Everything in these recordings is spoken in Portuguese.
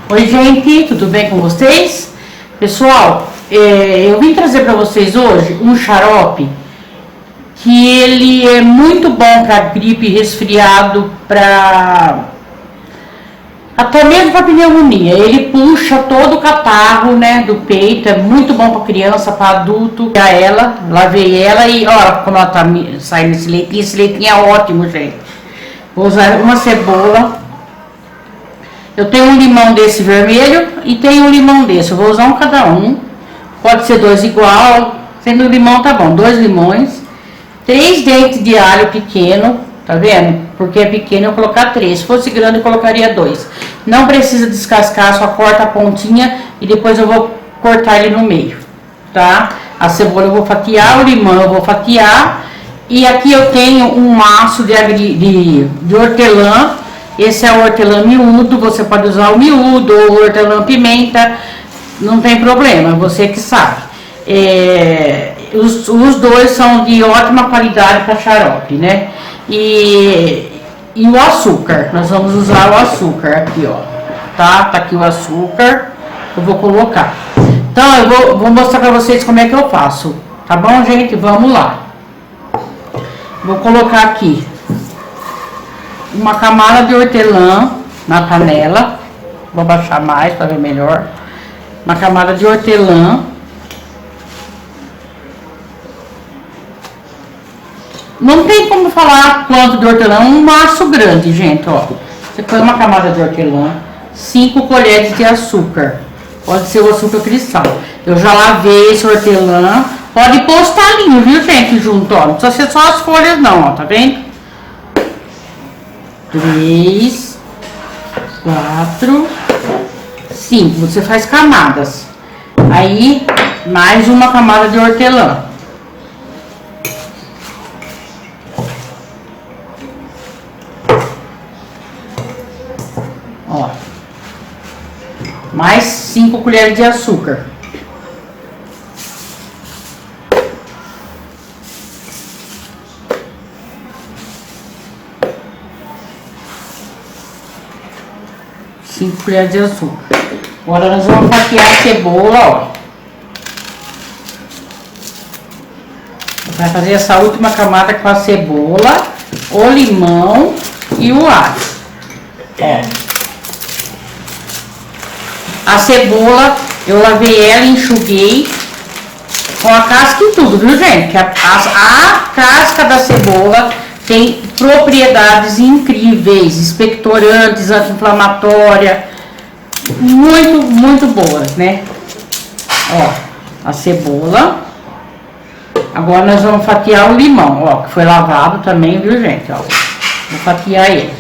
Oi gente, tudo bem com vocês? Pessoal, eu vim trazer para vocês hoje um xarope que ele é muito bom para gripe, resfriado, até mesmo para pneumonia. Ele puxa todo o catarro, né, do peito, é muito bom para criança, para adulto. Lavei ela e olha como ela tá saindo esse leitinho é ótimo, gente. Vou usar uma cebola. Eu tenho um limão desse vermelho e tenho um limão desse. Eu vou usar um cada um. Pode ser dois igual. Sendo limão tá bom. 2 limões. 3 dentes de alho pequeno. Tá vendo? Porque é pequeno eu vou colocar 3. Se fosse grande eu colocaria 2. Não precisa descascar, só corta a pontinha e depois eu vou cortar ele no meio. Tá? A cebola eu vou fatiar, o limão eu vou fatiar. E aqui eu tenho um maço de hortelã. Esse é o hortelã miúdo, você pode usar o miúdo ou o hortelã pimenta, não tem problema, você que sabe. Os dois são de ótima qualidade para xarope, né? E o açúcar, nós vamos usar o açúcar aqui, ó. Tá aqui o açúcar, eu vou colocar. Então eu vou mostrar para vocês como é que eu faço, tá bom, gente? Vamos lá. Vou colocar aqui uma camada de hortelã na panela. Vou baixar mais para ver melhor. Uma camada de hortelã. Não tem como falar quanto de hortelã, um maço grande, gente, ó. Você põe uma camada de hortelã, 5 colheres de açúcar. Pode ser o açúcar cristal. Eu já lavei esse hortelã. Pode pôr os talinhos, viu, gente, junto, ó. Não precisa ser só as folhas, não, ó, tá vendo? 3, 4, 5. Você faz camadas. Aí, mais uma camada de hortelã. Ó. Mais 5 colheres de açúcar. Cinco colheres de açúcar. Agora nós vamos fatiar a cebola, ó. Vai fazer essa última camada com a cebola, o limão e o alho. Ó. A cebola, eu lavei ela, enxuguei com a casca e tudo, viu, gente? Que a casca da cebola tem propriedades incríveis, expectorantes, anti-inflamatória, muito boas, né? Ó, a cebola. Agora nós vamos fatiar o limão, ó, que foi lavado também, viu, gente? Ó, vou fatiar ele.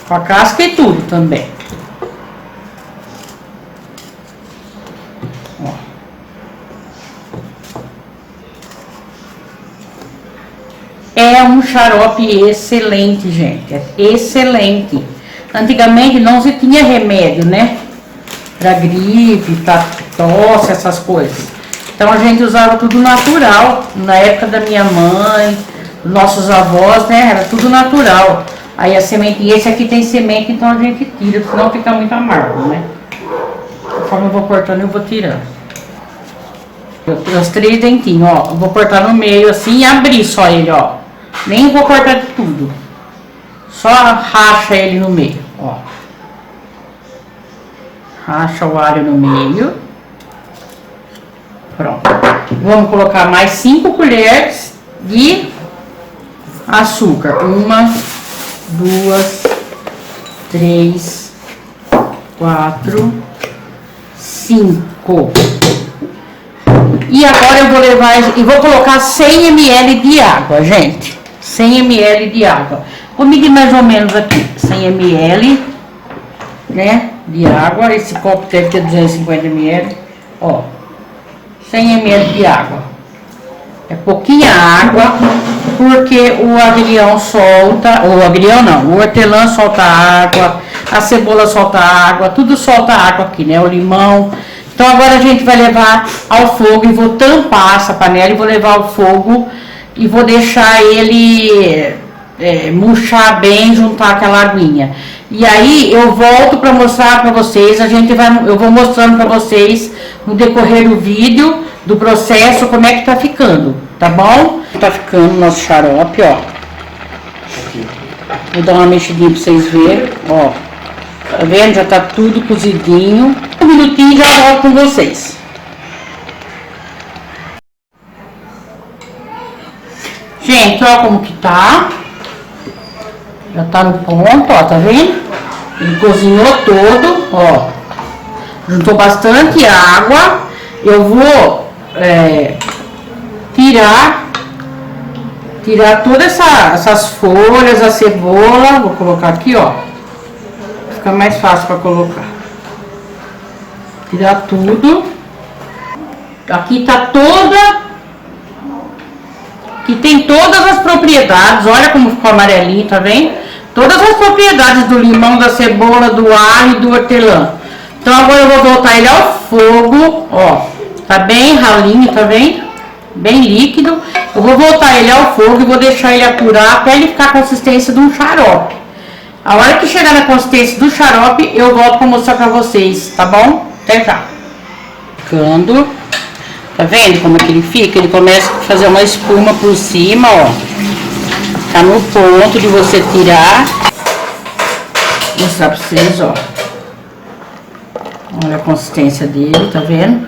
Com a casca e tudo também. É um xarope excelente, gente, é excelente. Antigamente não se tinha remédio, né? Pra gripe, pra tosse, essas coisas. Então a gente usava tudo natural. Na época da minha mãe, nossos avós, né? Era tudo natural. Aí a semente, esse aqui tem semente, então a gente tira, senão fica muito amargo, né? Conforme eu vou cortando, eu vou tirando. Os 3 dentinhos, ó. Eu vou cortar no meio assim e abrir só ele, ó. Nem vou cortar de tudo. Só racha ele no meio, ó. Racha o alho no meio. Pronto. Vamos colocar mais 5 colheres de açúcar. 1, 2, 3, 4, 5. E agora eu vou levar e vou colocar 100 ml de água, gente. 100 ml de água. Vou medir mais ou menos aqui. 100 ml, né, de água. Esse copo deve ter 250 ml. Ó, 100 ml de água. É pouquinha água, porque o agrião solta, o agrião não, o hortelã solta água, a cebola solta água, tudo solta água aqui, né, o limão. Então agora a gente vai levar ao fogo e vou tampar essa panela e vou levar ao fogo e vou deixar ele murchar bem, juntar aquela aguinha. E aí eu volto para mostrar para vocês, eu vou mostrando para vocês no decorrer do vídeo, do processo, como é que tá ficando, tá bom? Tá ficando o nosso xarope, ó. Vou dar uma mexidinha para vocês verem, ó. Tá vendo? Já tá tudo cozidinho. Um minutinho e já volto com vocês. Gente, ó como que tá. Já tá no ponto, ó, tá vendo? Ele cozinhou todo, ó. Juntou bastante água. Eu vou tirar todas essas folhas, a cebola. Vou colocar aqui, ó. Fica mais fácil para colocar. Tirar tudo. Aqui tá toda... Que tem todas as propriedades. Olha como ficou amarelinho, tá vendo? Todas as propriedades do limão, da cebola, do alho e do hortelã. Então agora eu vou voltar ele ao fogo, ó. Tá bem ralinho, tá vendo? Bem líquido. Eu vou voltar ele ao fogo e vou deixar ele apurar até ele ficar a consistência de um xarope. A hora que chegar na consistência do xarope, eu volto pra mostrar pra vocês, tá bom? Até já. Ficando. Tá vendo como é que ele fica? Ele começa a fazer uma espuma por cima, ó. Tá no ponto de você tirar. Vou mostrar pra vocês, ó. Olha a consistência dele, tá vendo?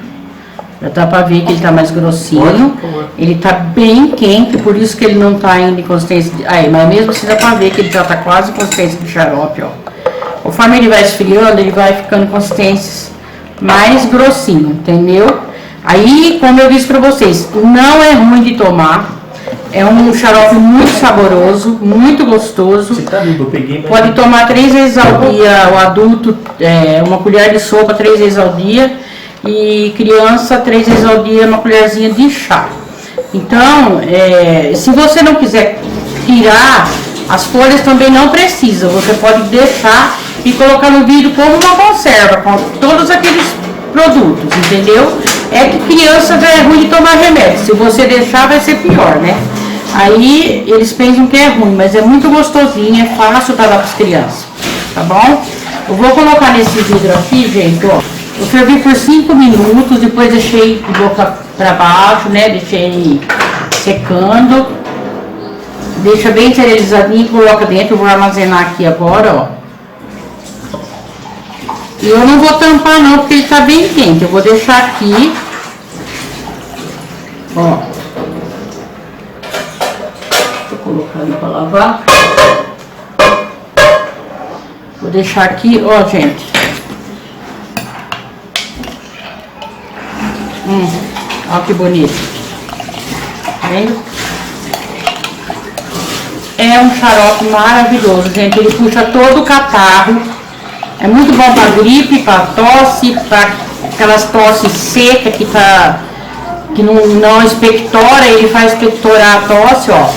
Já dá pra ver que ele tá mais grossinho. Ele tá bem quente, por isso que ele não tá ainda em consistência de... Aí, mas mesmo assim dá pra ver que ele já tá quase em consistência de xarope, ó. Conforme ele vai esfriando, ele vai ficando em consistências mais grossinho, entendeu? Aí, como eu disse pra vocês, não é ruim de tomar. É um xarope muito saboroso, muito gostoso. Pode tomar 3 vezes ao dia, o adulto, uma colher de sopa 3 vezes ao dia. E criança 3 vezes ao dia, uma colherzinha de chá. Então, se você não quiser tirar, as folhas também não precisa. Você pode deixar e colocar no vidro como uma conserva, com todos aqueles produtos, entendeu? É que criança já é ruim de tomar remédio. Se você deixar, vai ser pior, né? Aí eles pensam que é ruim, mas é muito gostosinho, é fácil para dar para as crianças, tá bom? Eu vou colocar nesse vidro aqui, gente, ó. Eu fervi por 5 minutos, depois deixei de boca para baixo, né? Deixei secando. Deixa bem esterilizadinho e coloca dentro. Eu vou armazenar aqui agora, ó. E eu não vou tampar não, porque ele tá bem quente. Eu vou deixar aqui, ó. Tô colocando para lavar. Vou deixar aqui, ó, gente. Olha que bonito. Tá vendo? É um xarope maravilhoso, gente. Ele puxa todo o catarro. É muito bom para gripe, para tosse, para aquelas tosses secas que não expectora, ele faz expectorar a tosse, ó.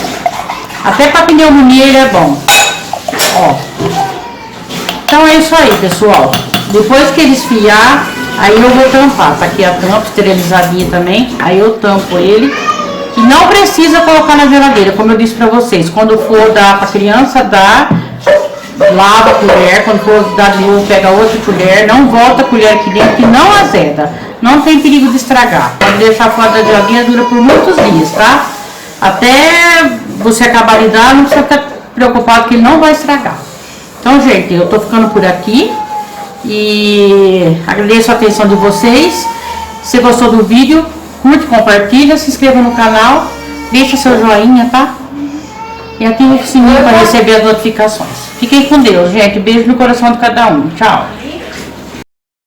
Até para pneumonia ele é bom. Ó. Então é isso aí, pessoal. Depois que ele esfriar, aí eu vou tampar. Tá aqui a tampa, esterilizadinha também. Aí eu tampo ele. E não precisa colocar na geladeira, como eu disse pra vocês. Quando for dar pra criança, dá. Lava a colher. Quando for dar de novo, pega outra colher. Não volta a colher aqui dentro, que não azeda. Não tem perigo de estragar. Pode deixar fora da geladeira, dura por muitos dias, tá? Até você acabar de dar, não precisa ficar preocupado que ele não vai estragar. Então, gente, eu tô ficando por aqui. E agradeço a atenção de vocês. Se gostou do vídeo, curte, compartilha, se inscreva no canal, deixa seu joinha, tá? E ative o sininho para receber as notificações. Fiquem com Deus, gente. Beijo no coração de cada um. Tchau.